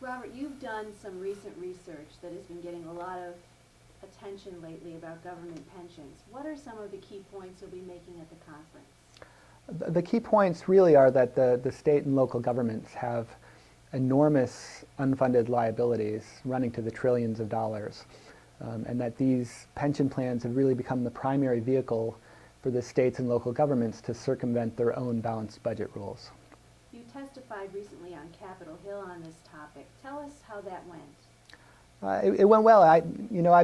Robert, you've done some recent research that has been getting a lot of attention lately about government pensions. What are some of the key points you'll be making at the conference? The key points really are that the state and local governments have enormous unfunded liabilities running to the trillions of dollars, and that these pension plans have really become the primary vehicle for the states and local governments to circumvent their own balanced budget rules. You testified recently on Capitol Hill on this topic. Tell us how that went. It went well. I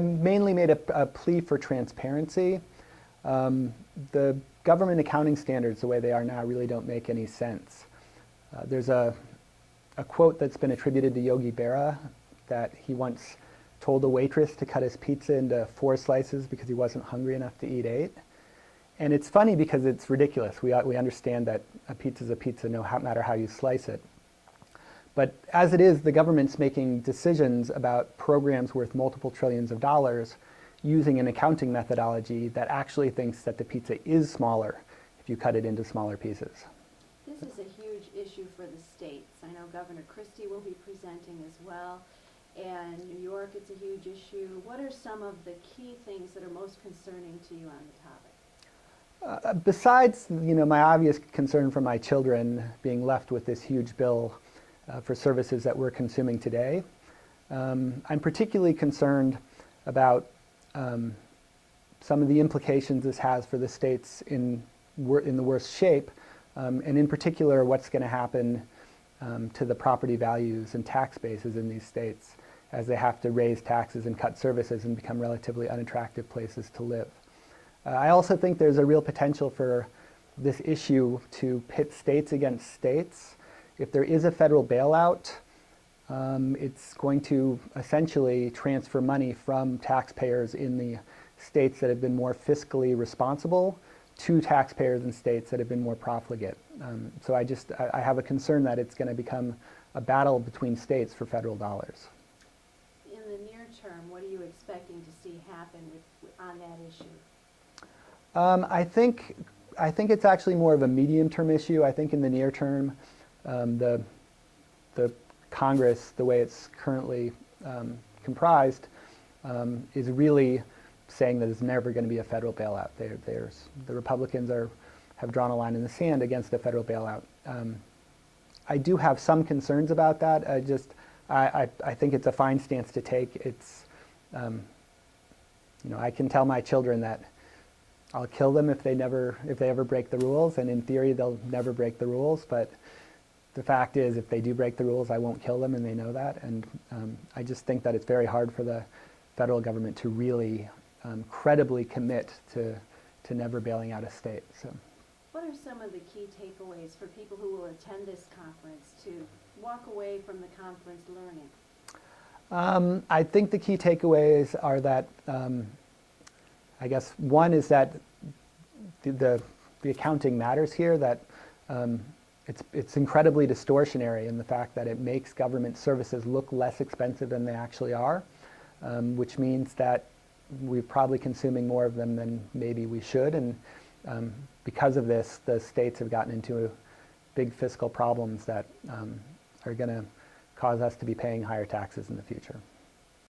mainly made a plea for transparency. The government accounting standards, the way they are now, really don't make any sense. There's a quote that's been attributed to Yogi Berra that he once told a waitress to cut his pizza into 4 slices because he wasn't hungry enough to eat 8. And it's funny because it's ridiculous. We understand that a pizza is a pizza no matter how you slice it. But as it is, the government's making decisions about programs worth multiple trillions of dollars using an accounting methodology that actually thinks that the pizza is smaller if you cut it into smaller pieces. This is a huge issue for the states. I know Governor Christie will be presenting as well. And New York, it's a huge issue. What are some of the key things that are most concerning to you on the topic? Besides, my obvious concern for my children being left with this huge bill for services that we're consuming today, I'm particularly concerned about some of the implications this has for the states in the worst shape, and in particular what's going to happen to the property values and tax bases in these states as they have to raise taxes and cut services and become relatively unattractive places to live. I also think there's a real potential for this issue to pit states against states. If there is a federal bailout, it's going to essentially transfer money from taxpayers in the states that have been more fiscally responsible to taxpayers in states that have been more profligate. So I have a concern that it's going to become a battle between states for federal dollars. In the near term, what are you expecting to see happen on that issue? I think it's actually more of a medium-term issue. I think in the near term, the Congress, the way it's currently comprised, is really saying that there's never going to be a federal bailout. The Republicans have drawn a line in the sand against a federal bailout. I do have some concerns about that. I think it's a fine stance to take. It's, I can tell my children that I'll kill them if they ever break the rules, and in theory they'll never break the rules, but the fact is if they do break the rules I won't kill them, and they know that, and I just think that it's very hard for the federal government to really credibly commit to never bailing out a state. So, what are some of the key takeaways for people who will attend this conference to walk away from the conference learning? I think the key takeaways are that I guess one is that the accounting matters here, that it's incredibly distortionary in the fact that it makes government services look less expensive than they actually are, which means that we're probably consuming more of them than maybe we should, and because of this, the states have gotten into big fiscal problems that are going to cause us to be paying higher taxes in the future.